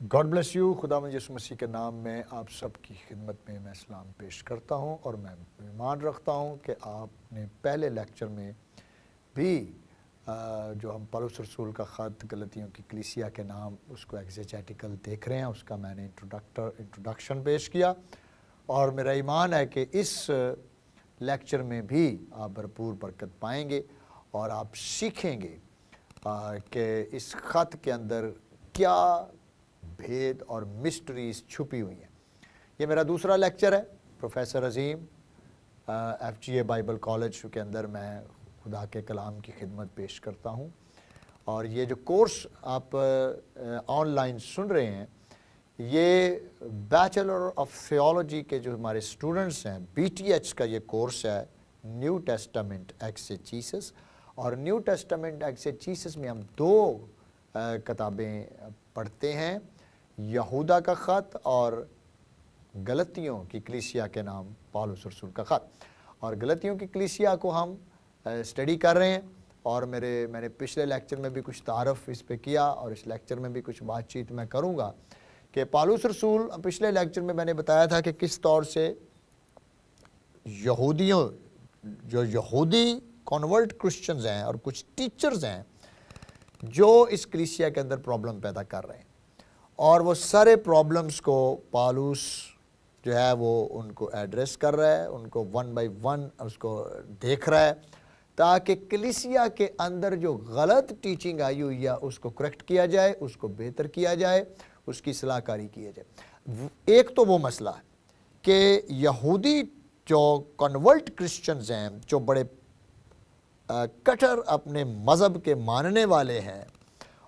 God bless you. خداوند یسوع مسیح کے نام میں آپ سب کی خدمت میں سلام پیش کرتا ہوں، اور میں ایمان رکھتا ہوں کہ آپ نے پہلے لیکچر میں بھی جو ہم پولس رسول کا خط غلطیوں کی کلیسیا کے نام اس کو ایگزیجیٹیکل دیکھ رہے ہیں، اس کا میں نے انٹروڈکشن پیش کیا، اور میرا ایمان ہے کہ اس لیکچر میں بھی آپ بھرپور برکت پائیں گے اور آپ سیکھیں گے کہ اس خط کے اندر کیا بھید اور مسٹریز چھپی ہوئی ہیں. یہ میرا دوسرا لیکچر ہے پروفیسر عظیم FGA بائبل کالج کے اندر میں خدا کے کلام کی خدمت پیش کرتا ہوں، اور یہ جو کورس آپ آن لائن سن رہے ہیں یہ بیچلر آف تھیولوجی کے جو ہمارے اسٹوڈنٹس ہیں BTH کا یہ کورس ہے نیو ٹیسٹامنٹ ایکسیجیسس. اور نیو ٹیسٹامنٹ ایکسیجیسس میں ہم دو کتابیں پڑھتے ہیں، یہودا کا خط اور غلطیوں کی کلیسیا کے نام پولس رسول کا خط. اور غلطیوں کی کلیسیا کو ہم اسٹڈی کر رہے ہیں، اور میں نے پچھلے لیکچر میں بھی کچھ تعارف اس پہ کیا، اور اس لیکچر میں بھی کچھ بات چیت میں کروں گا کہ پولس رسول پچھلے لیکچر میں نے بتایا تھا کہ کس طور سے یہودی کنورٹ کرسچنز ہیں اور کچھ ٹیچرز ہیں جو اس کلیسیا کے اندر پرابلم پیدا کر رہے ہیں، اور وہ سارے پرابلمز کو پولس جو ہے وہ ان کو ایڈریس کر رہا ہے، ان کو ون بائی ون اس کو دیکھ رہا ہے، تاکہ کلیسیا کے اندر جو غلط ٹیچنگ آئی ہوئی ہے اس کو کریکٹ کیا جائے، اس کو بہتر کیا جائے، اس کی اصلاح کاری کیا جائے. ایک تو وہ مسئلہ ہے کہ یہودی جو کنورٹ کرسچنز ہیں، جو بڑے کٹر اپنے مذہب کے ماننے والے ہیں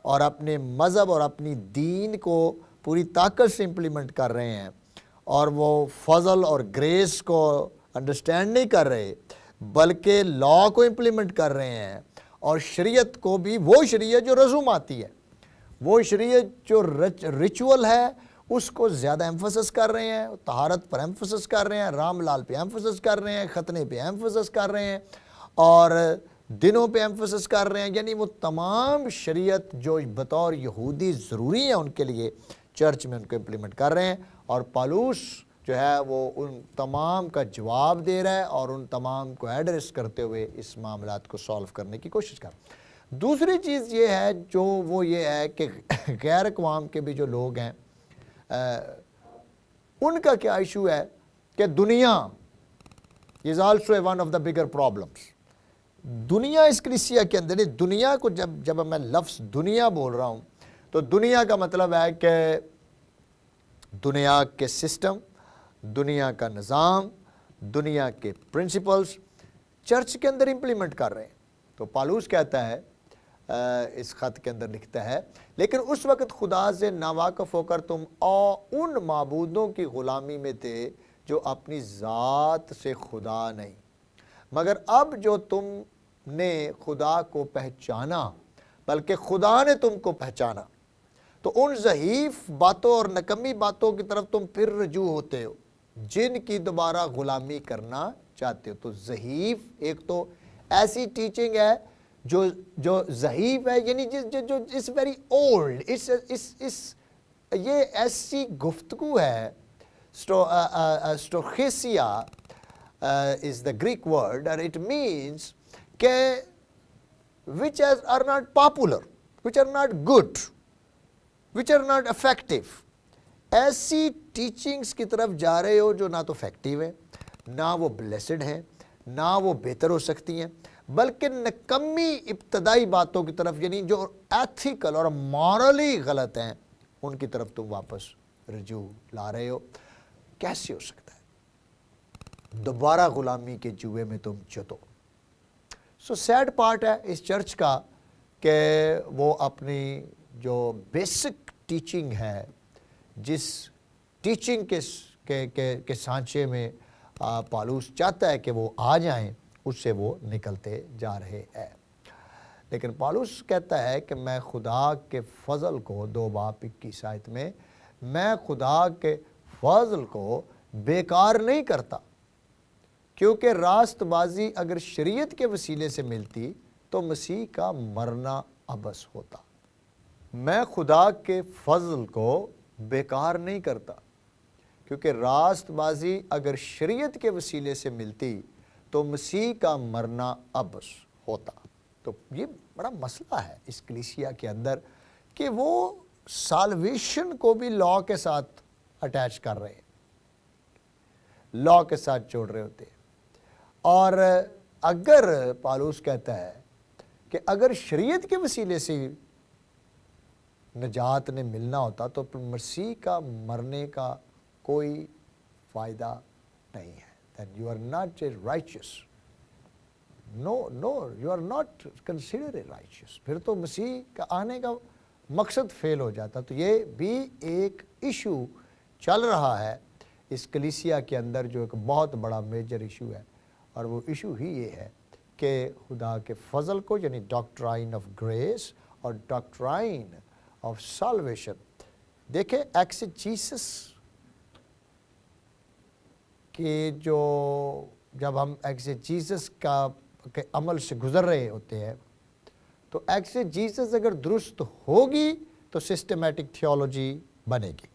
اور اپنے مذہب اور اپنی دین کو پوری طاقت سے امپلیمنٹ کر رہے ہیں، اور وہ فضل اور گریس کو انڈرسٹینڈ نہیں کر رہے بلکہ لا کو امپلیمنٹ کر رہے ہیں، اور شریعت کو بھی وہ شریعت جو رسوم آتی ہے، وہ شریعت جو ریچول ہے اس کو زیادہ ایمفسس کر رہے ہیں، طہارت پر ایمفسس کر رہے ہیں، رام لال پہ ایمفسس کر رہے ہیں، ختنے پہ ایمفسس کر رہے ہیں، اور دنوں پہ ایمفسس کر رہے ہیں. یعنی وہ تمام شریعت جو بطور یہودی ضروری ہے ان کے لیے چرچ میں ان کو امپلیمنٹ کر رہے ہیں، اور پولس جو ہے وہ ان تمام کا جواب دے رہا ہے اور ان تمام کو ایڈریس کرتے ہوئے اس معاملات کو سالو کرنے کی کوشش کر رہا ہے. دوسری چیز یہ ہے جو وہ یہ ہے کہ غیر اقوام کے بھی جو لوگ ہیں ان کا کیا ایشو ہے کہ دنیا is also one of the bigger problems. دنیا اس کلیسیا کے اندر، دنیا کو جب میں لفظ دنیا بول رہا ہوں تو دنیا کا مطلب ہے کہ دنیا کے سسٹم، دنیا کا نظام، دنیا کے پرنسپلز چرچ کے اندر امپلیمنٹ کر رہے ہیں. تو پولس کہتا ہے اس خط کے اندر لکھتا ہے، لیکن اس وقت خدا سے ناواقف ہو کر تم ان معبودوں کی غلامی میں تھے جو اپنی ذات سے خدا نہیں، مگر اب جو تم نے خدا کو پہچانا بلکہ خدا نے تم کو پہچانا، تو ان ضعیف باتوں اور نکمی باتوں کی طرف تم پھر رجوع ہوتے ہو جن کی دوبارہ غلامی کرنا چاہتے ہو. تو ضعیف ایک تو ایسی ٹیچنگ ہے جو ضعیف ہے، یعنی جو اس ویری اولڈ، یہ ایسی گفتگو ہے. اسٹوخیسیا is the Greek word, and it means کہ which are not popular, which are not good, which are not effective. ایسی ٹیچنگز کی طرف جا رہے ہو جو نہ تو افیکٹو ہیں، نہ وہ بلیسڈ ہیں، نہ وہ بہتر ہو سکتی ہیں، بلکہ نکمی ابتدائی باتوں کی طرف، یعنی جو ایتھیکل اور مورلی غلط ہیں ان کی طرف تم واپس رجوع لا رہے ہو. کیسے ہو سکتا ہے؟ دوبارہ غلامی کے جوئے میں تم جتو. سو سیڈ پارٹ ہے اس چرچ کا کہ وہ اپنی جو بیسک ٹیچنگ ہے، جس ٹیچنگ کے سانچے میں پولس چاہتا ہے کہ وہ آ جائیں، اس سے وہ نکلتے جا رہے ہیں. لیکن پولس کہتا ہے کہ میں خدا کے فضل کو 2 باب 21 آیت میں، میں خدا کے فضل کو بیکار نہیں کرتا، کیونکہ راست بازی اگر شریعت کے وسیلے سے ملتی تو مسیح کا مرنا عبث ہوتا. میں خدا کے فضل کو بیکار نہیں کرتا، کیونکہ راست بازی اگر شریعت کے وسیلے سے ملتی تو مسیح کا مرنا ابس ہوتا۔ تو یہ بڑا مسئلہ ہے اس کلیسیا کے اندر کہ وہ سالویشن کو بھی لا کے ساتھ اٹیچ کر رہے ہیں، لا کے ساتھ جوڑ رہے ہوتے ہیں۔ اور اگر پالوس کہتا ہے کہ اگر شریعت کے وسیلے سے نجات نے ملنا ہوتا تو پھر مسیح کا مرنے کا کوئی فائدہ نہیں ہے۔ then you are not a righteous. no you are not considered a righteous. پھر تو مسیح کا آنے کا مقصد فیل ہو جاتا۔ تو یہ بھی ایک ایشو چل رہا ہے اس کلیسیا کے اندر، جو ایک بہت بڑا میجر ایشو ہے، اور وہ ایشو ہی یہ ہے کہ خدا کے فضل کو، یعنی ڈاکٹرائن آف گریس اور ڈاکٹرائن آف سالویشن۔ دیکھیں ایکسیجیسس کہ جو جب ہم ایکسیجیسس کے عمل سے گزر رہے ہوتے ہیں تو ایکسیجیسس اگر درست ہوگی تو سسٹمیٹک تھیولوجی بنے گی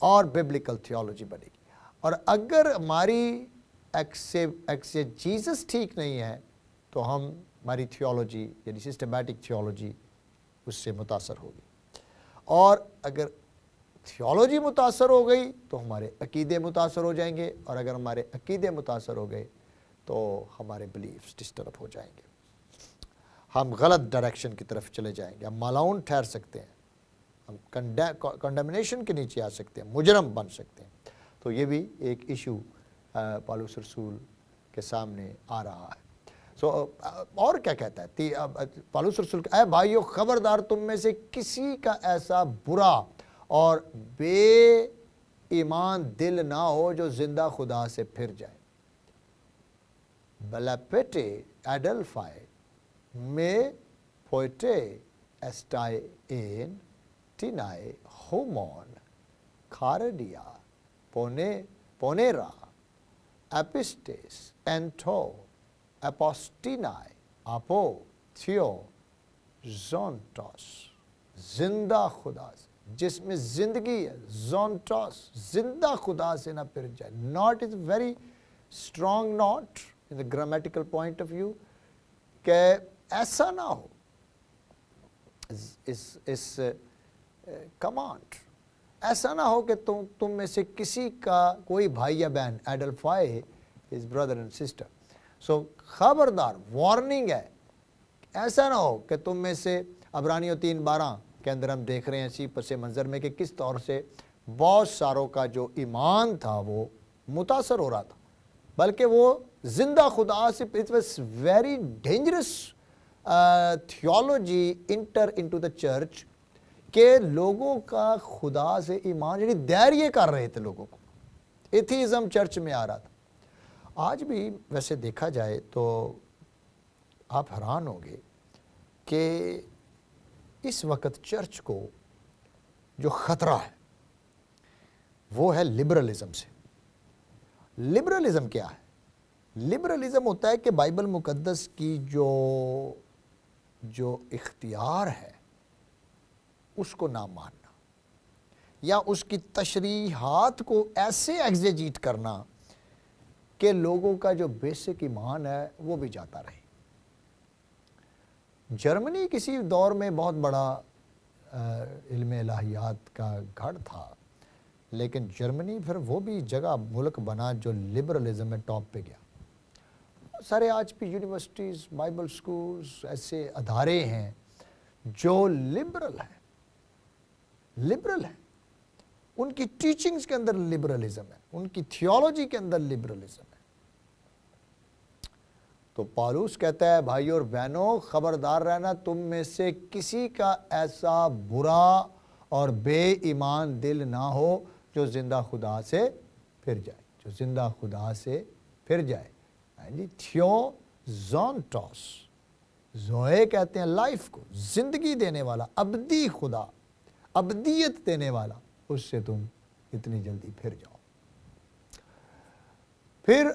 اور ببلیکل تھیولوجی بنے گی، اور اگر ہماری ایکسیجیسس ٹھیک نہیں ہے تو ہماری تھیولوجی یعنی سسٹمیٹک تھیولوجی اس سے متاثر ہوگی، اور اگر تھیولوجی متاثر ہو گئی تو ہمارے عقیدے متاثر ہو جائیں گے، اور اگر ہمارے عقیدے متاثر ہو گئے تو ہمارے بلیفز ڈسٹرب ہو جائیں گے، ہم غلط ڈائریکشن کی طرف چلے جائیں گے، ہم مالعون ٹھہر سکتے ہیں، ہم کنڈمنیشن کے نیچے آ سکتے ہیں، مجرم بن سکتے ہیں۔ تو یہ بھی ایک ایشو پالوس رسول کے سامنے آ رہا ہے۔ اور کیا کہتا ہے پالوس رسول، اے بھائیو خبردار، تم میں سے کسی کا ایسا برا اور بے ایمان دل نہ ہو جو زندہ خدا سے پھر جائے۔ بلاپیٹے ایڈلفائے میں پوئٹے ایسٹائے این ٹینائے ہومون کھارڈیا پونیرا ایپسٹیس اینٹو اپوسٹینائے آپو تھیو زونٹوس، زندہ خدا سے، جس میں زندگی ہے، زونٹوس، زندہ خدا سے نہ پھر جائے۔ Not is very strong not in the grammatical point of view, کہ ایسا نہ ہو، اس کمانڈ ایسا نہ ہو کہ تم میں سے کسی کا کوئی بھائی یا بہن، ایڈلفائی از بردر اینڈ سسٹر، سو خبردار، وارننگ ہے، ایسا نہ ہو کہ تم میں سے، عبرانیوں 3:12 کے اندر ہم دیکھ رہے ہیں اسی پس منظر میں کہ کس طور سے بہت ساروں کا جو ایمان تھا وہ متاثر ہو رہا تھا، بلکہ وہ زندہ خدا سے، it was very dangerous theology enter into the church, کہ لوگوں کا خدا سے ایمان یعنی دائریے کر رہے تھے، لوگوں کو ایتھیزم چرچ میں آ رہا تھا۔ آج بھی ویسے دیکھا جائے تو آپ حیران ہوں گے کہ اس وقت چرچ کو جو خطرہ ہے وہ ہے لبرلزم سے۔ لبرلزم کیا ہے؟ لبرلزم ہوتا ہے کہ بائبل مقدس کی جو اختیار ہے اس کو نہ ماننا، یا اس کی تشریحات کو ایسے ایگزیجیٹ کرنا کہ لوگوں کا جو بیسک ایمان ہے وہ بھی جاتا رہے۔ جرمنی کسی دور میں بہت بڑا علم الہیات کا گھر تھا، لیکن جرمنی پھر وہ بھی جگہ ملک بنا جو لبرلزم میں ٹاپ پہ گیا۔ سارے آج بھی یونیورسٹیز، بائبل سکولز، ایسے ادارے ہیں جو لبرل ہیں، ان کی ٹیچنگز کے اندر لبرلزم ہے، ان کی تھیولوجی کے اندر لبرلزم ہے۔ تو پالوس کہتا ہے بھائیو اور بہنوں خبردار رہنا، تم میں سے کسی کا ایسا برا اور بے ایمان دل نہ ہو جو زندہ خدا سے پھر جائے، جو زندہ خدا سے پھر جائے۔ تھیو زونٹوس، زوئے کہتے ہیں لائف کو، زندگی دینے والا، ابدی خدا، ابدیت دینے والا، اس سے تم اتنی جلدی پھر جاؤ۔ پھر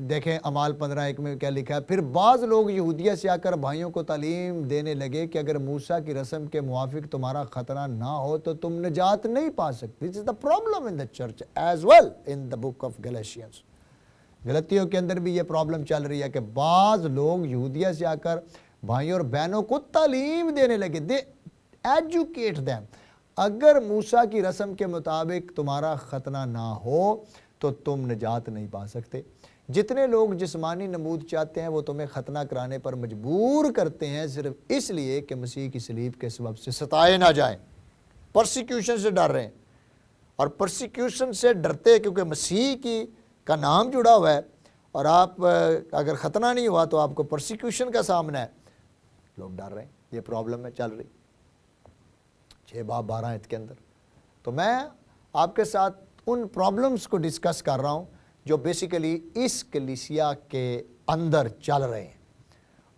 دیکھیں اعمال 15:1 میں کیا لکھا ہے، پھر بعض لوگ یہودیہ سے آ کر بھائیوں کو تعلیم دینے لگے کہ اگر موسیٰ کی رسم کے موافق تمہارا ختنہ نہ ہو تو تم نجات نہیں پا سکتے. This is the problem in the church as well in the book of Galatians. غلطیوں کے اندر بھی یہ پرابلم چل رہی ہے کہ بعض لوگ یہودیہ سے آ کر بھائیوں اور بہنوں کو تعلیم دینے لگے. They educate them. اگر موسیٰ کی رسم کے مطابق تمہارا ختنہ نہ ہو تو تم نجات نہیں پا سکتے. جتنے لوگ جسمانی نمود چاہتے ہیں وہ تمہیں ختنہ کرانے پر مجبور کرتے ہیں صرف اس لیے کہ مسیح کی صلیب کے سبب سے ستائے نہ جائیں. پرسیکیوشن سے ڈر رہے ہیں، اور پرسیکیوشن سے ڈرتے کیونکہ مسیح کا نام جڑا ہوا ہے، اور آپ اگر ختنہ نہیں ہوا تو آپ کو پرسیکیوشن کا سامنا ہے. لوگ ڈر رہے ہیں. یہ پرابلم ہے چل رہی 6:12 کے اندر. تو میں آپ کے ساتھ ان پرابلمز کو ڈسکس کر رہا ہوں جو بیسیکلی اس کلیسیا کے اندر چل رہے ہیں،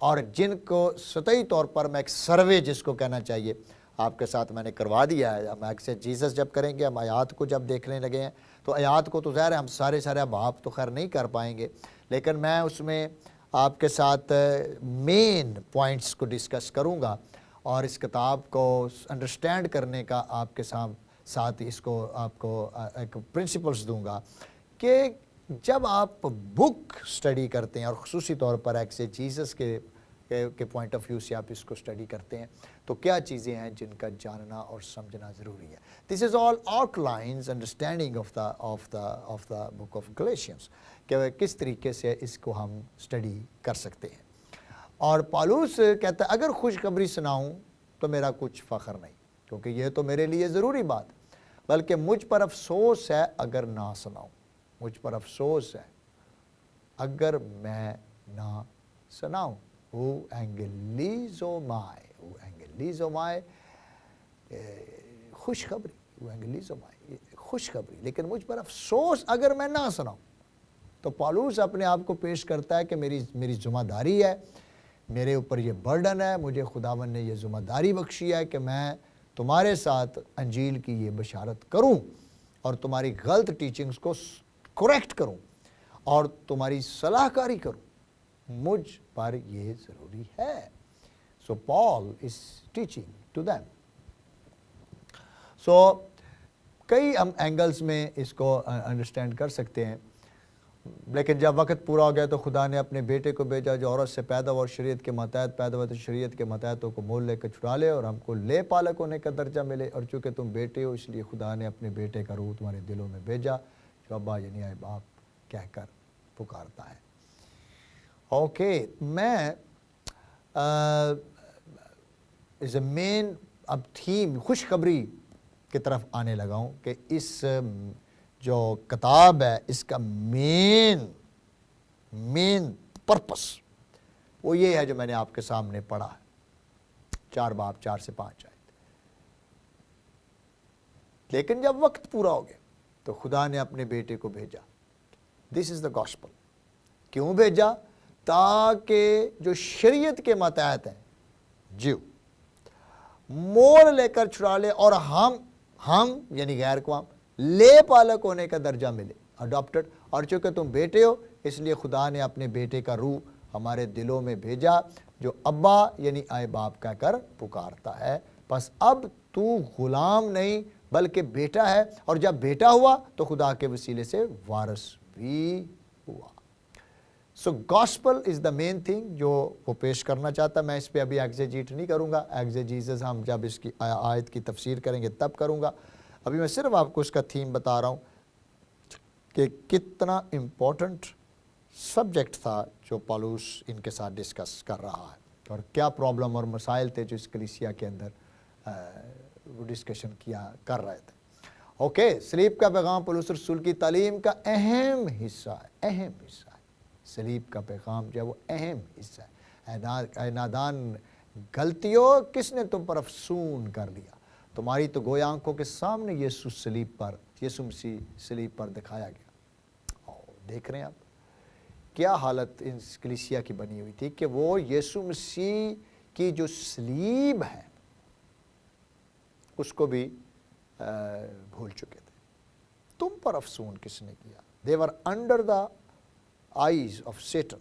اور جن کو سطحی طور پر میں ایک سروے جس کو کہنا چاہیے آپ کے ساتھ میں نے کروا دیا ہے. ہم ایکسیجیسس جب کریں گے، ہم آیات کو جب دیکھنے لگے ہیں تو آیات کو تو ظاہر ہے ہم سارے اب آپ تو خیر نہیں کر پائیں گے، لیکن میں اس میں آپ کے ساتھ مین پوائنٹس کو ڈسکس کروں گا اور اس کتاب کو انڈرسٹینڈ کرنے کا آپ کے ساتھ اس کو آپ کو ایک پرنسپلز دوں گا کہ جب آپ بک سٹڈی کرتے ہیں اور خصوصی طور پر ایکسیجیسس کے پوائنٹ آف ویو سے آپ اس کو سٹڈی کرتے ہیں تو کیا چیزیں ہیں جن کا جاننا اور سمجھنا ضروری ہے. This is all outlines understanding of the book of Galatians کہ کس طریقے سے اس کو ہم سٹڈی کر سکتے ہیں. اور پالوس کہتا ہے اگر خوشخبری سناؤں تو میرا کچھ فخر نہیں، کیونکہ یہ تو میرے لیے ضروری بات، بلکہ مجھ پر افسوس ہے اگر نہ سناؤں. مجھ پر افسوس ہے اگر میں نہ سناؤں. اینگلیزومائے خوشخبری، خوشخبری، لیکن مجھ پر افسوس اگر میں نہ سناؤں. تو پالوس اپنے آپ کو پیش کرتا ہے کہ میری ذمہ داری ہے، میرے اوپر یہ برڈن ہے، مجھے خداوند نے یہ ذمہ داری بخشی ہے کہ میں تمہارے ساتھ انجیل کی یہ بشارت کروں اور تمہاری غلط ٹیچنگز کو کریکٹ کروں اور تمہاری صلاح کاری کروں. مجھ پر یہ ضروری ہے. سو پال از ٹیچنگ ٹو دیم. سو کئی ہم اینگلز میں اس کو انڈرسٹینڈ کر سکتے ہیں، لیکن جب وقت پورا ہو گیا تو خدا نے اپنے بیٹے کو بھیجا جو عورت سے پیدا ہوا اور شریعت کے ماتحت پیدا ہوا تو شریعت کے ماتحتوں کو مول لے کر چھڑا لے اور ہم کو لے پالک ہونے کا درجہ ملے. اور چونکہ تم بیٹے ہو اس لیے خدا نے اپنے بیٹے کا روح تمہارے دلوں میں بھیجا جو ابا یعنی اے باپ کہہ کر پکارتا ہے. اوکے، میں از اے مین اب تھیم خوشخبری کی طرف آنے لگا ہوں کہ اس جو کتاب ہے اس کا مین پرپس وہ یہ ہے جو میں نے آپ کے سامنے پڑھا ہے. 4 باب 4 سے 5 آیت. لیکن جب وقت پورا ہو گیا تو خدا نے اپنے بیٹے کو بھیجا. دس از دا گاسپل. کیوں بھیجا؟ تاکہ جو شریعت کے ماتحت ہیں جیو مول لے کر چھڑا لے اور ہم یعنی غیر قوم لے پالک ہونے کا درجہ ملے، اڈاپٹڈ. اور چونکہ تم بیٹے ہو اس لیے خدا نے اپنے بیٹے کا روح ہمارے دلوں میں بھیجا جو ابا یعنی اے باپ کہہ کر پکارتا ہے. بس اب تو غلام نہیں بلکہ بیٹا ہے، اور جب بیٹا ہوا تو خدا کے وسیلے سے وارث بھی ہوا. سو گاسپل از دا مین تھنگ جو وہ پیش کرنا چاہتا. میں اس پہ ابھی ایگزیجیٹ نہیں کروں گا، ایگزیجیسس ہم جب اس کی آیت کی تفسیر کریں گے تب کروں گا. ابھی میں صرف آپ کو اس کا تھیم بتا رہا ہوں کہ کتنا امپورٹنٹ سبجیکٹ تھا جو پالوس ان کے ساتھ ڈسکس کر رہا ہے اور کیا پرابلم اور مسائل تھے جو اس کلیسیا کے اندر وہ ڈسکشن کر رہے تھے. اوکے، صلیب کا پیغام پولس رسول کی تعلیم کا اہم حصہ ہے. صلیب کا پیغام جو ہے وہ اہم حصہ ہے. اے نادان غلطیوں، کس نے تم پر افسون کر دیا؟ تمہاری تو گویا آنکھوں کے سامنے یسوع مسیح صلیب پر دکھایا گیا. دیکھ رہے ہیں آپ کیا حالت ان کلیسیا کی بنی ہوئی تھی کہ وہ یسوع مسیح کی جو صلیب ہے اس کو بھی بھول چکے تھے. تم پر افسون کس نے کیا؟ They were under the eyes of Satan.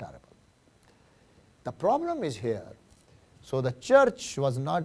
Terrible. The problem is here. So the church was not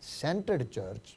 centered church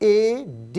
AD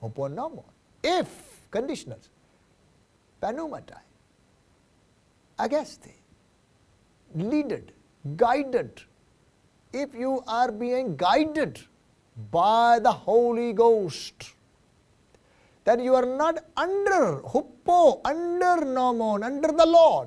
Hoponomon, if conditionals, panumatai, agaste, leaded, guided. If you are being guided by the Holy Ghost, then you are not under huppo, under nomon, under the law.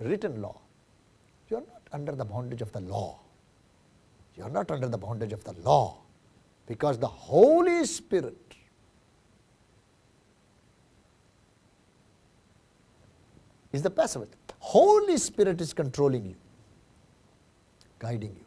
written law. You are not under the bondage of the law. You are not under the bondage of the law. Because the Holy Spirit is the passive. Holy Spirit is controlling you, guiding you.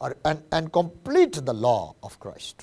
and complete the law of Christ.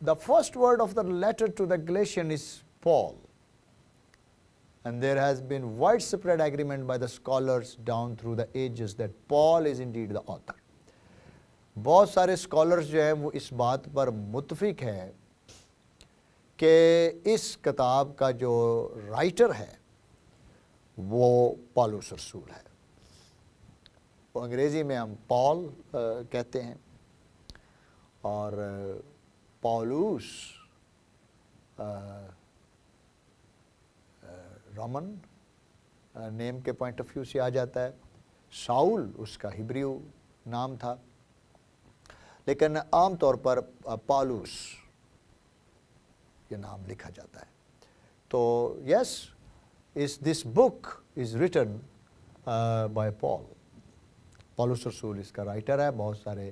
the first word of the letter to the Galatians is Paul. And there has been widespread agreement by the scholars down through the ages that Paul is indeed the author. بہت سارے scholars جو ہیں وہ اس بات پر متفق ہیں کہ اس کتاب کا جو رائٹر ہے وہ پالوس رسول ہے. وہ انگریزی میں ہم پال کہتے ہیں اور پالوس رومن نیم کے پوائنٹ آف ویو سے آ جاتا ہے. ساؤل اس کا ہبریو نام تھا لیکن عام طور پر پالوس یہ نام لکھا جاتا ہے. تو یس دس بک از ریٹن بائی پال. پالوس رسول اس کا رائٹر ہے. بہت سارے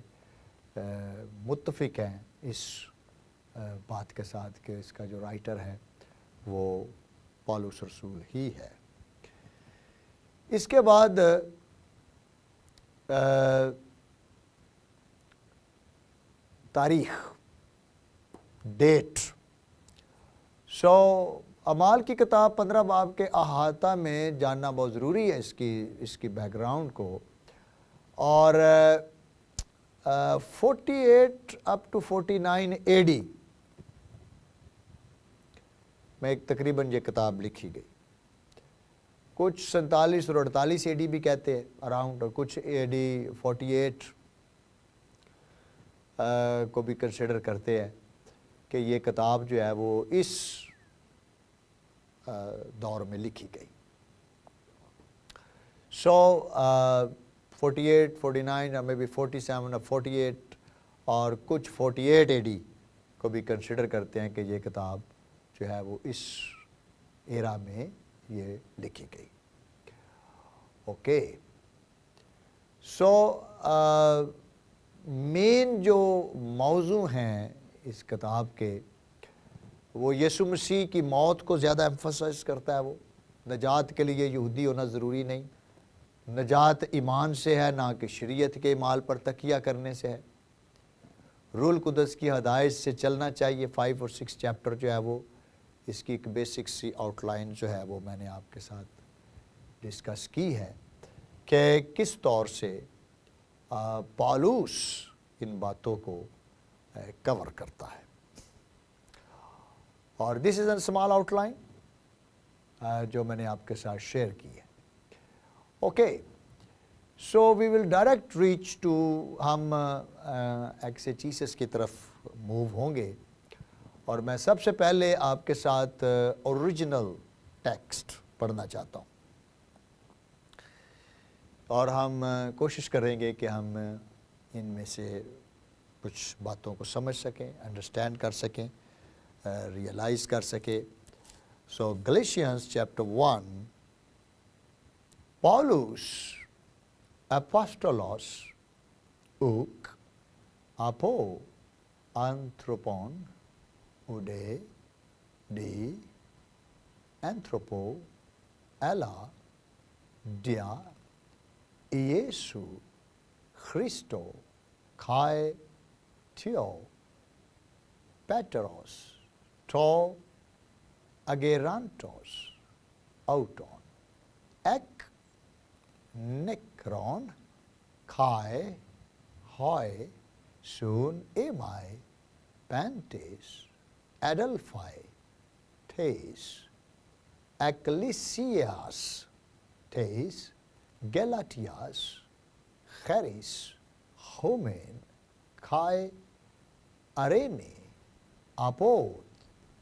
متفق ہیں اس بات کے ساتھ کہ اس کا جو رائٹر ہے وہ پالوس رسول ہی ہے. اس کے بعد تاریخ، ڈیٹ. اعمال کی کتاب 15 باب کے احاطہ میں جاننا بہت ضروری ہے اس کی بیک گراؤنڈ کو. اور 48 اپ ٹو 49 AD میں ایک تقریباً یہ کتاب لکھی گئی. کچھ 47 اور 48 AD بھی کہتے ہیں اراؤنڈ، اور کچھ AD 48 کو بھی کنسیڈر کرتے ہیں کہ یہ کتاب جو ہے وہ اس دور میں لکھی گئی. 48 49 اور maybe 47 اور 48 اور کچھ 48 AD کو بھی کنسیڈر کرتے ہیں کہ یہ کتاب جو ہے وہ اس ایرا میں یہ لکھی گئی. اوکے. مین جو موضوع ہیں اس کتاب کے وہ یسوع مسیح کی موت کو زیادہ ایمفسائز کرتا ہے. وہ نجات کے لیے یہودی ہونا ضروری نہیں، نجات ایمان سے ہے نہ کہ شریعت کے اعمال پر تکیہ کرنے سے ہے. روح القدس کی ہدایت سے چلنا چاہیے. 5 اور 6 چیپٹر جو ہے وہ اس کی ایک بیسک سی آؤٹ لائن جو ہے وہ میں نے آپ کے ساتھ ڈسکس کی ہے کہ کس طور سے پالوس ان باتوں کو کور کرتا ہے. اور دس از اے اسمال آؤٹ لائن جو میں نے آپ کے ساتھ شیئر کی ہے. Okay. We will direct reach to, ہم ایکسیجیسس کی طرف موو ہوں گے. اور میں سب سے پہلے آپ کے ساتھ اوریجنل ٹیکسٹ پڑھنا چاہتا ہوں اور ہم کوشش کریں گے کہ ہم ان میں سے کچھ باتوں کو سمجھ سکیں، انڈرسٹینڈ کر سکیں، ریئلائز کر سکیں. گلیشینز chapter 1. Paulus apostolos uk apo anthropon ude di anthropo ella dia Iesu Christo kai theo Petros to agerantos auton ek Necron kai hoi sun emai pantes adelphai tes ecclesias tes Galatias charis homen kai arene apod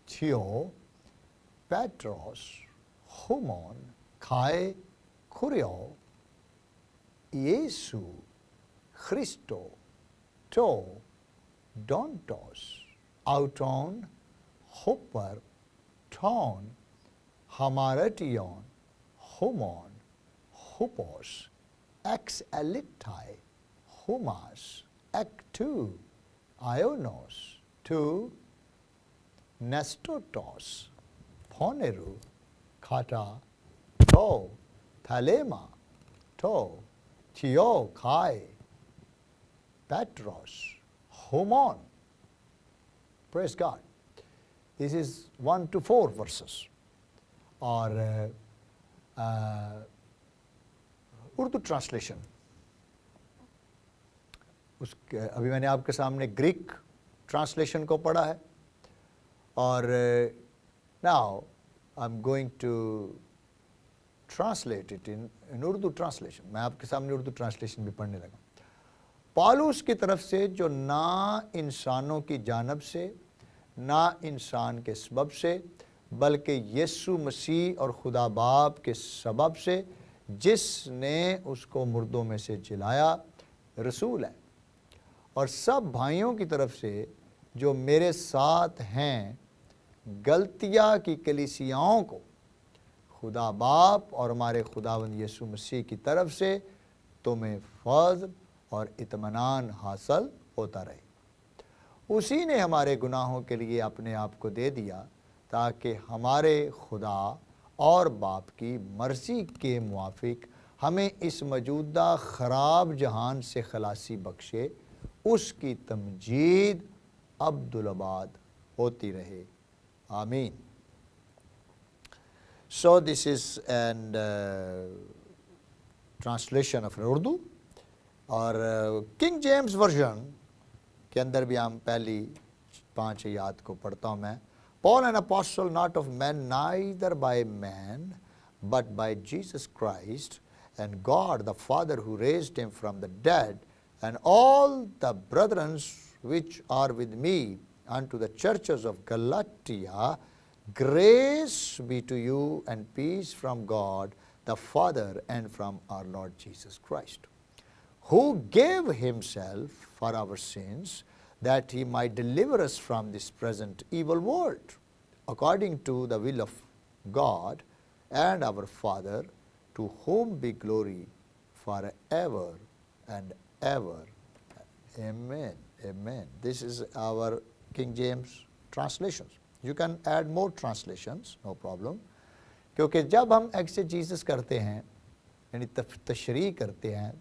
theo Petros homon kai kurio Iesu Christo to dontos auton hopper ton hamaration homon hopos ex elitai homas ek tu ionos tu nestotos phoneru kata to thalema to Theo Kai Petros Homon Praise God. This is 1 to 4 verses. اور Urdu translation ابھی میں نے آپ کے سامنے Greek translation کو پڑھا ہے، اور now I am going to translate it in Urdu translation. میں آپ کے سامنے اردو ٹرانسلیشن بھی پڑھنے لگا. پالوس کی طرف سے، جو نہ انسانوں کی جانب سے، نہ انسان کے سبب سے، بلکہ یسوع مسیح اور خدا باپ کے سبب سے، جس نے اس کو مردوں میں سے جلایا، رسول ہے، اور سب بھائیوں کی طرف سے جو میرے ساتھ ہیں، گلتیا کی کلیسیاؤں کو خدا باپ اور ہمارے خداوند یسوع مسیح کی طرف سے تمہیں فضل اور اطمینان حاصل ہوتا رہے. اسی نے ہمارے گناہوں کے لیے اپنے آپ کو دے دیا، تاکہ ہمارے خدا اور باپ کی مرضی کے موافق ہمیں اس موجودہ خراب جہان سے خلاصی بخشے. اس کی تمجید عبدالآباد ہوتی رہے. آمین. So this is an translation of Urdu. اور کنگ جیمز ورژن کے اندر بھی ہم پہلی 5 آیات کو پڑھتا ہوں میں. Paul, an apostle not of men, neither by man, but by Jesus Christ, and God the Father who raised him from the dead, and all the brethren which are with me unto the churches of Galatia, grace be to you and peace from God the Father and from our Lord Jesus Christ, who gave himself for our sins, that he might deliver us from this present evil world, according to the will of God and our Father, to whom be glory forever and ever. Amen. Amen. This is our King James translations. You can add more translations, no problem. کیونکہ جب ہم ایکسیجیسس کرتے ہیں، یعنی تشریح کرتے ہیں،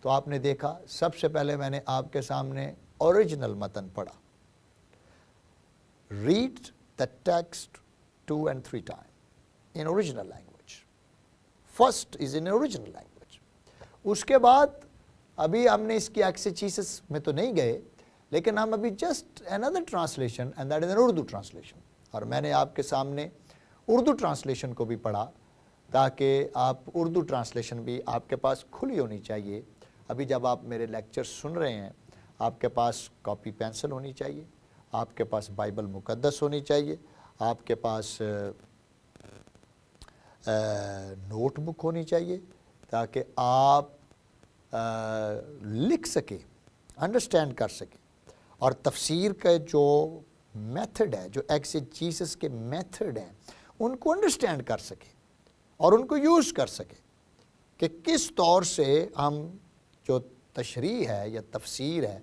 تو آپ نے دیکھا سب سے پہلے میں نے آپ کے سامنے اوریجنل متن پڑھا. Read the text 2 and 3 times in original language. First is in original language. اس کے بعد ابھی ہم نے اس کی ایکسیجیسس میں تو نہیں گئے، لیکن ہم ابھی just another translation, and that is an Urdu translation. اور میں نے آپ کے سامنے اردو ٹرانسلیشن کو بھی پڑھا، تاکہ آپ اردو ٹرانسلیشن بھی آپ کے پاس کھلی ہونی چاہیے. ابھی جب آپ میرے لیکچر سن رہے ہیں، آپ کے پاس کاپی پینسل ہونی چاہیے، آپ کے پاس بائبل مقدس ہونی چاہیے، آپ کے پاس نوٹ بک ہونی چاہیے، تاکہ آپ لکھ سکیں، انڈرسٹینڈ کر سکیں، اور تفسیر کا جو میتھڈ ہے، جو ایکسیجیسس کے میتھڈ ہیں، ان کو انڈرسٹینڈ کر سکیں اور ان کو یوز کر سکیں کہ کس طور سے ہم جو تشریح ہے یا تفسیر ہے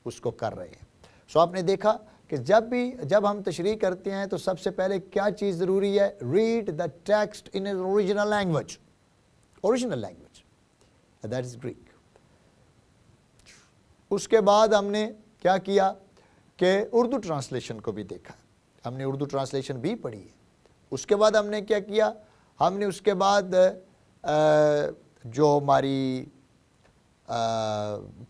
اس کو کر رہے ہیں. سو آپ نے دیکھا کہ جب ہم تشریح کرتے ہیں تو سب سے پہلے کیا چیز ضروری ہے؟ Read the text in original language. Original language that is Greek. اس کے بعد ہم نے کیا کیا کہ اردو ٹرانسلیشن کو بھی دیکھا. ہم نے اردو ٹرانسلیشن بھی پڑھی ہے. اس کے بعد ہم نے کیا کیا؟ ہم نے اس کے بعد جو ہماری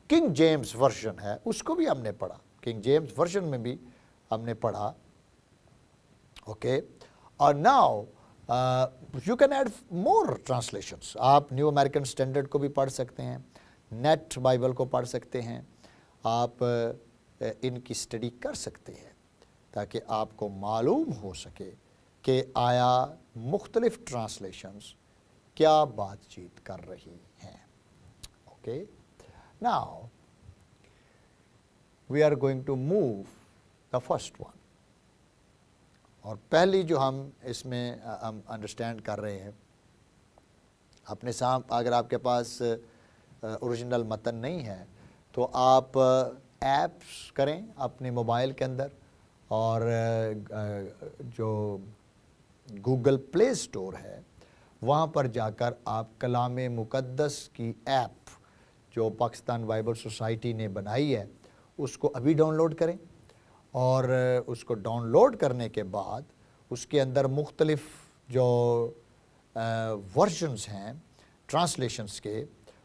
کنگ جیمز ورژن ہے اس کو بھی ہم نے پڑھا. کنگ جیمز ورژن میں بھی ہم نے پڑھا. اوکے. اور now you can add more translations. آپ نیو امریکن اسٹینڈرڈ کو بھی پڑھ سکتے ہیں، نیٹ بائبل کو پڑھ سکتے ہیں، آپ ان کی اسٹڈی کر سکتے ہیں، تاکہ آپ کو معلوم ہو سکے کہ آیا مختلف ٹرانسلیشنز کیا بات چیت کر رہی ہیں. Okay. Now we are going to move the first one. اور پہلی جو ہم اس میں ہم انڈرسٹینڈ کر رہے ہیں، اپنے ساتھ اگر آپ کے پاس اوریجنل متن نہیں ہے تو آپ ایپس کریں اپنے موبائل کے اندر، اور جو گوگل پلے اسٹور ہے وہاں پر جا کر آپ کلام مقدس کی ایپ جو پاکستان بائبل سوسائٹی نے بنائی ہے اس کو ابھی ڈاؤن لوڈ کریں. اور اس کو ڈاؤن لوڈ کرنے کے بعد اس کے اندر مختلف جو ورژنز ہیں ٹرانسلیشنز کے،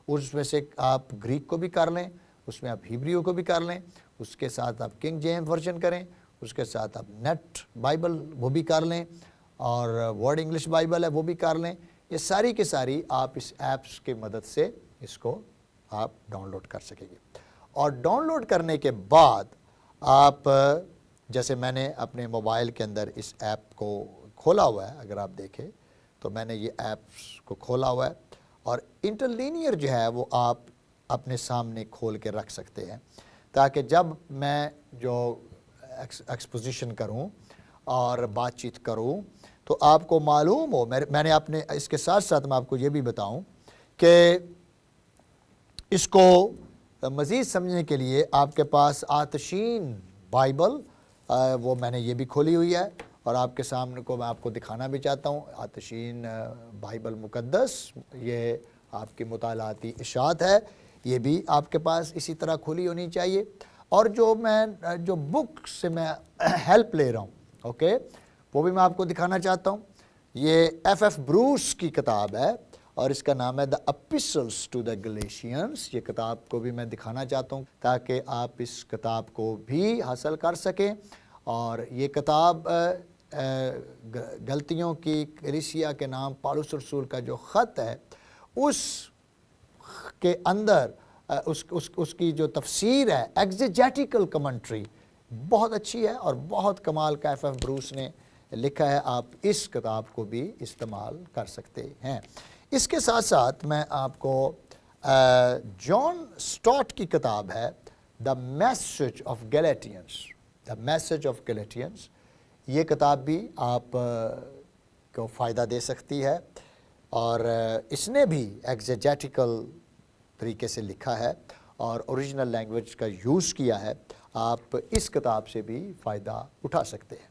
اس میں سے آپ گریک کو بھی کر لیں، اس میں آپ ہیبریو کو بھی کر لیں، اس کے ساتھ آپ کنگ جیمز ورژن کریں، اس کے ساتھ آپ نیٹ بائبل وہ بھی کر لیں، اور ورڈ انگلش بائبل ہے وہ بھی کر لیں۔ یہ ساری کی ساری آپ اس ایپس کی مدد سے اس کو آپ ڈاؤن لوڈ کر سکیں گے۔ اور ڈاؤن لوڈ کرنے کے بعد آپ، جیسے میں نے اپنے موبائل کے اندر اس ایپ کو کھولا ہوا ہے، اگر آپ دیکھیں تو میں نے یہ ایپس کو کھولا ہوا ہے، اور انٹرلینیئر جو ہے وہ آپ اپنے سامنے کھول کے رکھ سکتے ہیں، تاکہ جب میں جو ایکسپوزیشن کروں اور بات چیت کروں تو آپ کو معلوم ہو۔ میں نے اپنے اس کے ساتھ ساتھ میں آپ کو یہ بھی بتاؤں کہ اس کو مزید سمجھنے کے لیے آپ کے پاس آتشین بائبل، وہ میں نے یہ بھی کھولی ہوئی ہے، اور آپ کے سامنے کو میں آپ کو دکھانا بھی چاہتا ہوں۔ آتشین بائبل مقدس، یہ آپ کی مطالعاتی اشاعت ہے، یہ بھی آپ کے پاس اسی طرح کھلی ہونی چاہیے۔ اور جو بک سے میں ہیلپ لے رہا ہوں، اوکے، وہ بھی میں آپ کو دکھانا چاہتا ہوں۔ یہ ایف بروس کی کتاب ہے، اور اس کا نام ہے دا اپسٹلز ٹو دا گلیشینز۔ یہ کتاب کو بھی میں دکھانا چاہتا ہوں تاکہ آپ اس کتاب کو بھی حاصل کر سکیں۔ اور یہ کتاب غلطیوں کی کلیسیا کے نام پالوس رسول کا جو خط ہے، اس کے اندر اس کی جو تفسیر ہے، ایگزیجیٹیکل کمنٹری بہت اچھی ہے اور بہت کمال کا ایف بروس نے لکھا ہے۔ آپ اس کتاب کو بھی استعمال کر سکتے ہیں۔ اس کے ساتھ ساتھ میں آپ کو جان سٹارٹ کی کتاب ہے the message of Galatians, the message of Galatians, یہ کتاب بھی آپ کو فائدہ دے سکتی ہے، اور اس نے بھی ایگزیجیٹیکل طریقے سے لکھا ہے اور اوریجنل لینگویج کا یوز کیا ہے۔ آپ اس کتاب سے بھی فائدہ اٹھا سکتے ہیں۔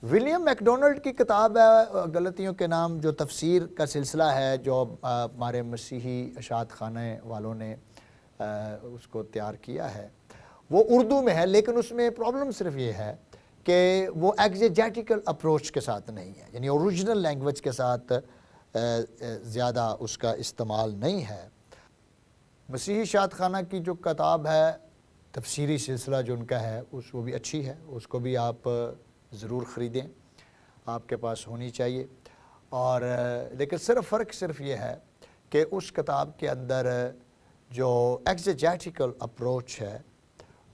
ولیم میک ڈونلڈ کی کتاب ہے غلطیوں کے نام، جو تفسیر کا سلسلہ ہے، جو ہمارے مسیحی اشاعت خانہ والوں نے اس کو تیار کیا ہے، وہ اردو میں ہے، لیکن اس میں پرابلم صرف یہ ہے کہ وہ ایگزیجیٹیکل اپروچ کے ساتھ نہیں ہے، یعنی اوریجنل لینگویج کے ساتھ زیادہ اس کا استعمال نہیں ہے۔ مسیحی اشاعت خانہ کی جو کتاب ہے، تفسیری سلسلہ جو ان کا ہے، وہ بھی اچھی ہے، اس کو بھی آپ ضرور خریدیں، آپ کے پاس ہونی چاہیے۔ اور لیکن فرق صرف یہ ہے کہ اس کتاب کے اندر جو ایگزیجیٹیکل اپروچ ہے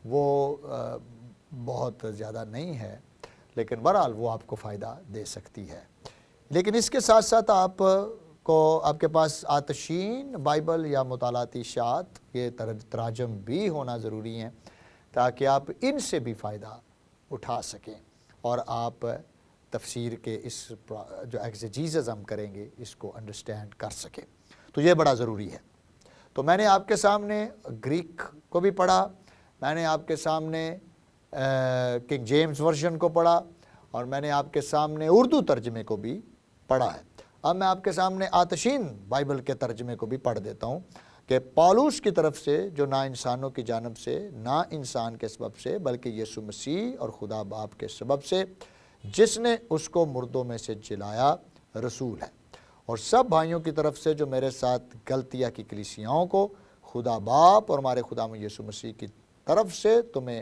وہ بہت زیادہ نہیں ہے، لیکن بہرحال وہ آپ کو فائدہ دے سکتی ہے۔ لیکن اس کے ساتھ ساتھ آپ کے پاس آتشین بائبل یا مطالعاتی اشاعت، یہ تراجم بھی ہونا ضروری ہیں تاکہ آپ ان سے بھی فائدہ اٹھا سکیں، اور آپ تفسیر کے اس جو ایگزیجیزز ہم کریں گے اس کو انڈرسٹینڈ کر سکیں، تو یہ بڑا ضروری ہے۔ تو میں نے آپ کے سامنے گریک کو بھی پڑھا، میں نے آپ کے سامنے کنگ جیمز ورژن کو پڑھا، اور میں نے آپ کے سامنے اردو ترجمے کو بھی پڑھا ہے۔ اب میں آپ کے سامنے آتشین بائبل کے ترجمے کو بھی پڑھ دیتا ہوں کہ پالوس کی طرف سے، جو نہ انسانوں کی جانب سے، نہ انسان کے سبب سے، بلکہ یسوع مسیح اور خدا باپ کے سبب سے، جس نے اس کو مردوں میں سے جلایا، رسول ہے، اور سب بھائیوں کی طرف سے جو میرے ساتھ غلطیہ کی کلیسیاؤں کو خدا باپ اور ہمارے خدا یسوع مسیح کی طرف سے تمہیں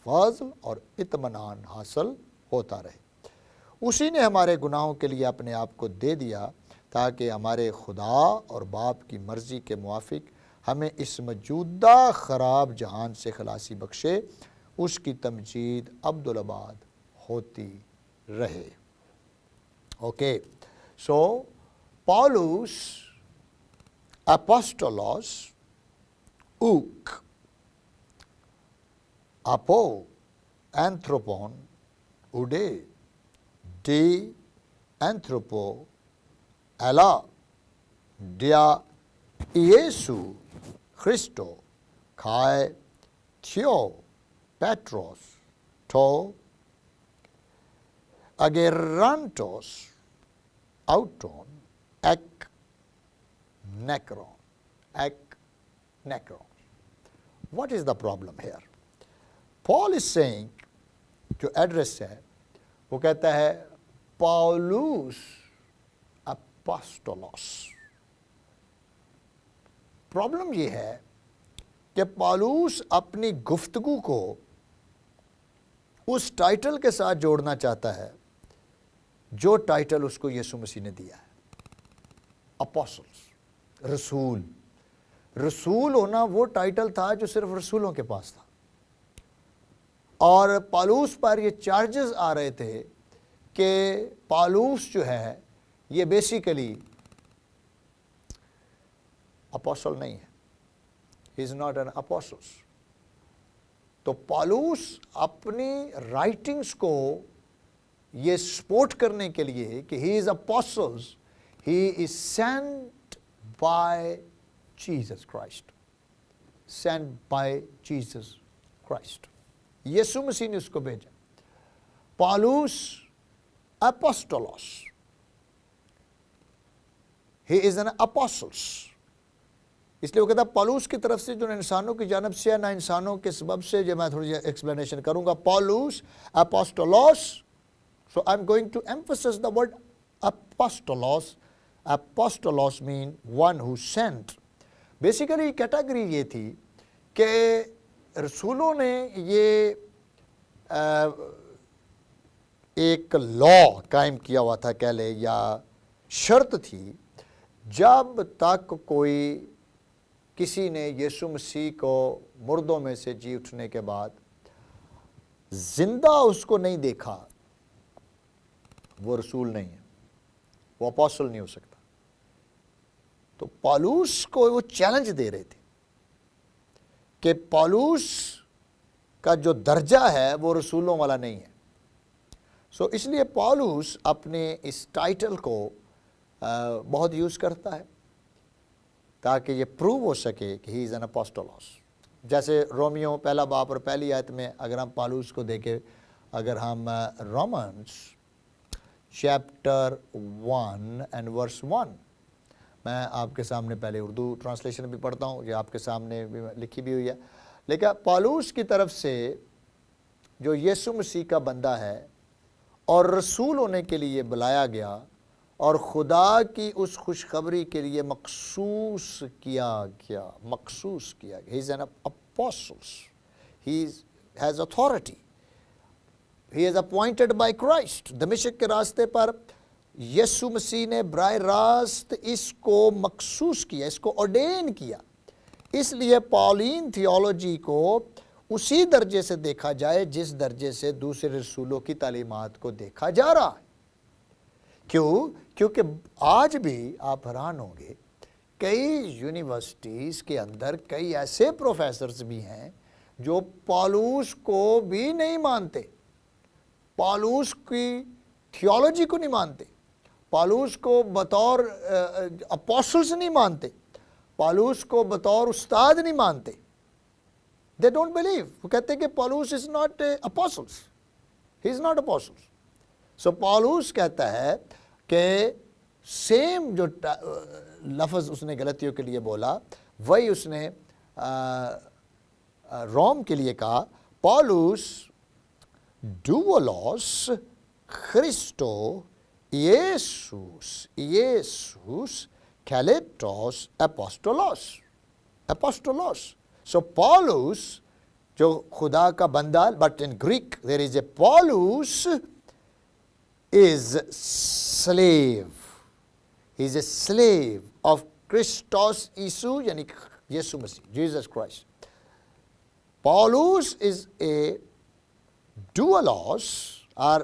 فضل اور اطمینان حاصل ہوتا رہے۔ اسی نے ہمارے گناہوں کے لیے اپنے آپ کو دے دیا تاکہ ہمارے خدا اور باپ کی مرضی کے موافق ہمیں اس موجودہ خراب جہان سے خلاصی بخشے، اس کی تمجید عبدالآباد ہوتی رہے۔ اوکے، سو پالوس اپوسٹولوس اوک اپو اینتھروپون اوڈے ڈی اینتھروپو ایلا دیا ایسو خریسٹو کھائے تھیو پیٹروس ٹو اگیرانٹوس آؤٹون ایک نیکرون. What is the problem here? Paul is saying, جو ایڈریس ہے وہ کہتا ہے پاولوس اپوسٹولوس. پرابلم یہ ہے کہ پاولوس اپنی گفتگو کو اس ٹائٹل کے ساتھ جوڑنا چاہتا ہے جو ٹائٹل اس کو یسوع مسیح نے دیا ہے، اپوسٹلز، رسول. رسول ہونا وہ ٹائٹل تھا جو صرف رسولوں کے پاس تھا، اور پالوس پر یہ چارجز آ رہے تھے کہ پالوس جو ہے یہ بیسیکلی اپوسٹل نہیں ہے. ہی از ناٹ این اپوسٹل. تو پالوس اپنی رائٹنگز کو یہ سپورٹ کرنے کے لیے کہ he is apostle, he is sent by Jesus Christ, sent by Jesus Christ. یسوع مسیح نے اس کو بھیجا. پالوس اپوسٹولوس، ہی از این اپوسٹل. اس لیے وہ کہتا ہے پالوس کی طرف سے جو نہ انسانوں کی جانب سے نہ انسانوں کے سبب سے، جو میں تھوڑی ایکسپلینیشن کروں گا. پالوس اپوسٹولوس. So I'm going to emphasize the word apostolos. Apostolos mean one who sent. Basically category یہ تھی کہ رسولوں نے یہ ایک لا قائم کیا ہوا تھا کہہ لے، یا شرط تھی، جب تک کوئی کسی نے یسوع مسیح کو مردوں میں سے جی اٹھنے کے بعد زندہ اس کو نہیں دیکھا، وہ رسول نہیں ہے، وہ اپوسٹل نہیں ہو سکتا. تو پالوس کو وہ چیلنج دے رہے تھے کہ پالوس کا جو درجہ ہے وہ رسولوں والا نہیں ہے. سو اس لیے پالوس اپنے اس ٹائٹل کو بہت یوز کرتا ہے تاکہ یہ پروو ہو سکے کہ ہی از این اپوسٹولوس. جیسے رومیو پہلا باب اور پہلی آیت میں اگر ہم پالوس کو دیکھیں، اگر ہم رومنس چیپٹر 1 اینڈ ورس 1، میں آپ کے سامنے پہلے اردو ٹرانسلیشن بھی پڑھتا ہوں، یہ آپ کے سامنے بھی لکھی بھی ہوئی ہے. لیکن پالوس کی طرف سے جو یسوع مسیح کا بندہ ہے اور رسول ہونے کے لیے بلایا گیا اور خدا کی اس خوشخبری کے لیے مخصوص کیا گیا. He is an apostle. He has authority. He is appointed by Christ. دمشق کے راستے پر یسوع مسیح نے براہ راست اس کو مخصوص کیا، اس کو ordain کیا. اس لیے پالین تھیولوجی کو اسی درجے سے دیکھا جائے جس درجے سے دوسرے رسولوں کی تعلیمات کو دیکھا جا رہا ہے. کیوں؟ کیونکہ آج بھی آپ حیران ہوں گے، کئی یونیورسٹیز کے اندر کئی ایسے پروفیسرز بھی ہیں جو پالوس کو بھی نہیں مانتے، پالوس کی تھیولوجی کو نہیں مانتے، پالوس کو بطور اپوسٹلز نہیں مانتے، پالوس کو بطور استاد نہیں مانتے. They don't believe. وہ کہتے ہیں کہ پالوس is not apostles. He is not apostles. So پالوس کہتا ہے کہ سیم جو لفظ اس نے غلطیوں کے لیے بولا وہی اس نے روم کے لیے کہا. پالوس ڈوولوس خریسٹو ایسوس کیلیٹوس اپوسٹولوس. So Paulus جو خدا کا بندہ، but in Greek there is a Paulus is slave. He is a slave of Christos Isu, یعنی یسوع مسیح، Jesus Christ. Paulus is a doulos or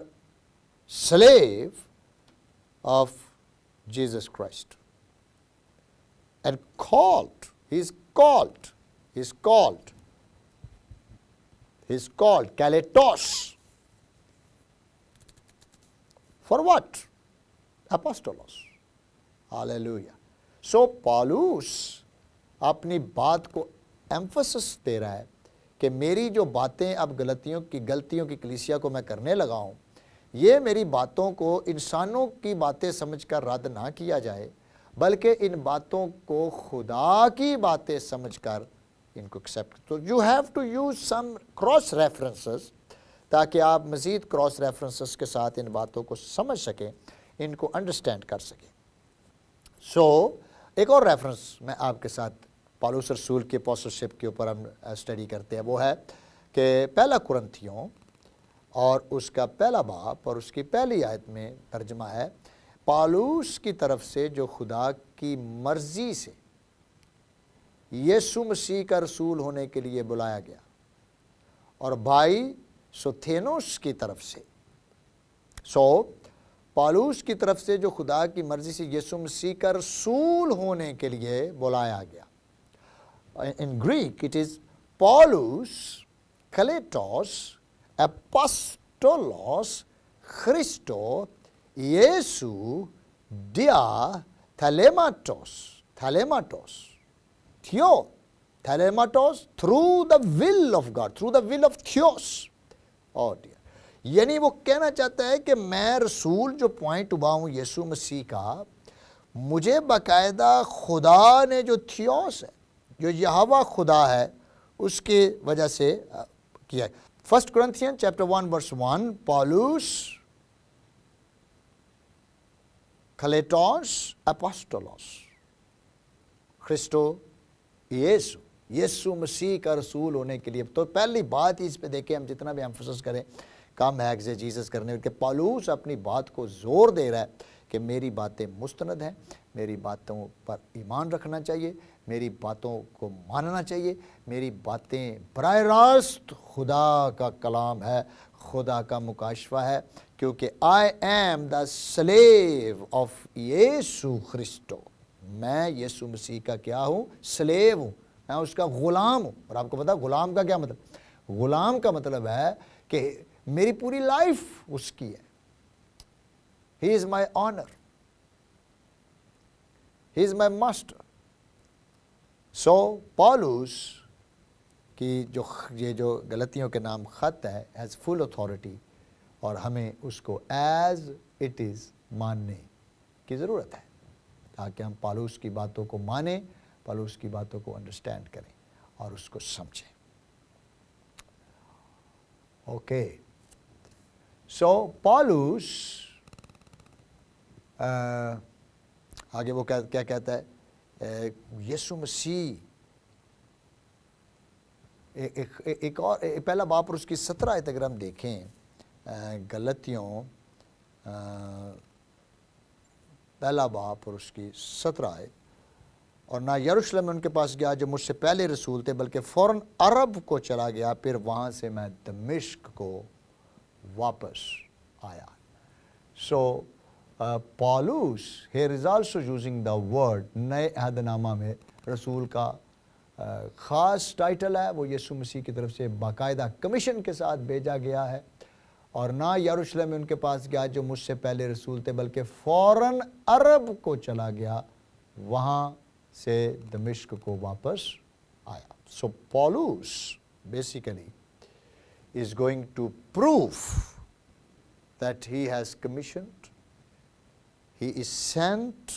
slave of Jesus Christ. And called, he is called, kaletos. For what? Apostolos. Hallelujah. So پالوس اپنی بات کو emphasis دے رہا ہے کہ میری جو باتیں اب غلطیوں کی کلیسیا کو میں کرنے لگا ہوں، یہ میری باتوں کو انسانوں کی باتیں سمجھ کر رد نہ کیا جائے، بلکہ ان باتوں کو خدا کی باتیں سمجھ کر ان کو ایکسیپٹ. تو you have to use some cross references تاکہ آپ مزید کراس ریفرنسز کے ساتھ ان باتوں کو سمجھ سکیں, ان کو انڈرسٹینڈ کر سکیں. سو ایک اور ریفرنس میں آپ کے ساتھ پالوس رسول کی اپوسٹلشپ کے اوپر ہم اسٹڈی کرتے ہیں, وہ ہے کہ پہلا کرنتھیوں اور اس کا پہلا باب اور اس کی پہلی آیت میں ترجمہ ہے, پالوس کی طرف سے جو خدا کی مرضی سے یسوع مسیح کا رسول ہونے کے لیے بلایا گیا, اور بھائی سوتھینوس کی طرف سے. پالوس کی طرف سے جو خدا کی مرضی سے یسوع مسیح کا رسول ہونے کے لیے بلایا گیا. In Greek it is Paulus, Kletos, Apostolos, Christo, Iesu, Dia, Thelematos, Theo, Thelematos, through the will of God, through the will of Theos. Oh dear. یعنی وہ کہنا چاہتا ہے کہ میں رسول جو پوائنٹ ہوا ہوں یسوع مسیح کا, مجھے باقاعدہ خدا نے جو تھیوس ہے, جو یہوہ خدا ہے, اس کی وجہ سے کیا ہے. 1 Corinthians chapter 1 verse 1, پالوس, کلیٹوس, اپوسٹولوس, خرسٹو, یسوع مسیح کا رسول ہونے کے لیے. تو پہلی بات اس پہ دیکھیں, ہم جتنا بھی ایمفسس کریں کم ہے ایگزیجیسس کرنے, کہ پالوس اپنی بات کو زور دے رہا ہے کہ میری باتیں مستند ہیں, میری باتوں پر ایمان رکھنا چاہیے, میری باتوں کو ماننا چاہیے, میری باتیں براہ راست خدا کا کلام ہے, خدا کا مکاشفہ ہے, کیونکہ I am the slave of یسوع خرسٹو, میں یسوع مسیح کا کیا ہوں, سلیو ہوں, میں اس کا غلام ہوں. اور آپ کو پتا غلام کا کیا مطلب, غلام کا مطلب ہے کہ میری پوری لائف اس کی ہے. He is my honor. He is my master. So پالوس کی یہ جو غلطیوں کے نام خط ہے, has full authority, اور ہمیں اس کو as it is ماننے کی ضرورت ہے تاکہ ہم پالوس کی باتوں کو مانیں, پالوس کی باتوں کو انڈرسٹینڈ کریں اور اس کو سمجھیں. اوکے. سو پالوس آگے وہ کیا کہتا ہے, یسوع مسیح ایک اور پہلا باب اور اس کی 17 آیت اگر ہم دیکھیں, غلطیوں پہلا باب اور اس کی 17 آیت, اور نہ یروشلم میں ان کے پاس گیا جو مجھ سے پہلے رسول تھے, بلکہ فوراً عرب کو چلا گیا, پھر وہاں سے میں دمشق کو واپس آیا. سو پالوس here is also using the word, نئے عہد نامہ میں رسول کا خاص ٹائٹل ہے, وہ یسوع مسیح کی طرف سے باقاعدہ کمیشن کے ساتھ بھیجا گیا ہے. اور نہ یروشلم میں ان کے پاس گیا جو مجھ سے پہلے رسول تھے, بلکہ فوراً عرب کو چلا گیا, وہاں سے دمشق کو واپس آیا. سو پالوس basically is going to prove that he has commissioned, he is sent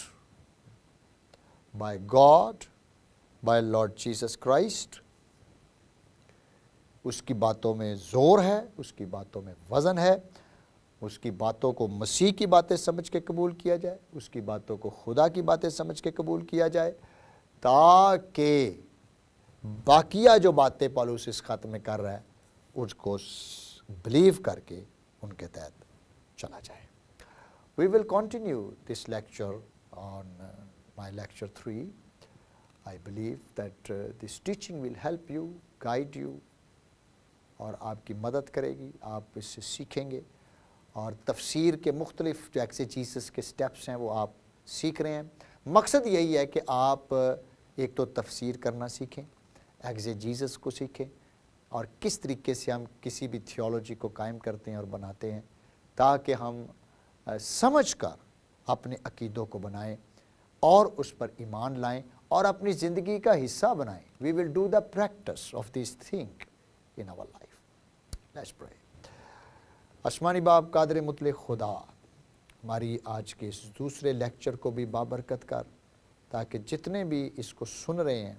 by God, by Lord Jesus Christ. اس کی باتوں میں زور ہے, اس کی باتوں میں وزن ہے, اس کی باتوں کو مسیح کی باتیں سمجھ کے قبول کیا جائے, اس کی باتوں کو خدا کی باتیں سمجھ کے قبول کیا جائے, تاکہ باقیہ جو باتیں پالوس اس خط میں کر رہا ہے اس کو بلیو کر کے ان کے تحت چلا جائے. We will continue this lecture on my lecture 3. I believe that this teaching will help you, guide you, اور آپ کی مدد کرے گی, آپ اس سے سیکھیں گے, اور تفسیر کے مختلف جو ایکسیجیسس کے سٹیپس ہیں وہ آپ سیکھ رہے ہیں. مقصد یہی ہے کہ آپ ایک تو تفسیر کرنا سیکھیں, ایکسیجیسس کو سیکھیں, اور کس طریقے سے ہم کسی بھی تھیولوجی کو قائم کرتے ہیں اور بناتے ہیں, تاکہ ہم سمجھ کر اپنے عقیدوں کو بنائیں اور اس پر ایمان لائیں اور اپنی زندگی کا حصہ بنائیں. We will do the practice of this thing in our life. Let's pray. آسمانی باپ قادر مطلق خدا, ہماری آج کے اس دوسرے لیکچر کو بھی بابرکت کر, تاکہ جتنے بھی اس کو سن رہے ہیں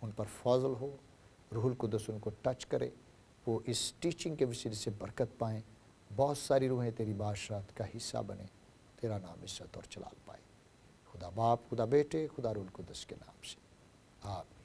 ان پر فضل ہو، روح القدس ان کو ٹچ کرے، وہ اس ٹیچنگ کے وسیلے سے برکت پائیں، بہت ساری روحیں تیری بادشاہت کا حصہ بنیں، تیرا نام عزت اور جلال پائے۔ خدا باپ، خدا بیٹے، خدا روح القدس کے نام سے آمین۔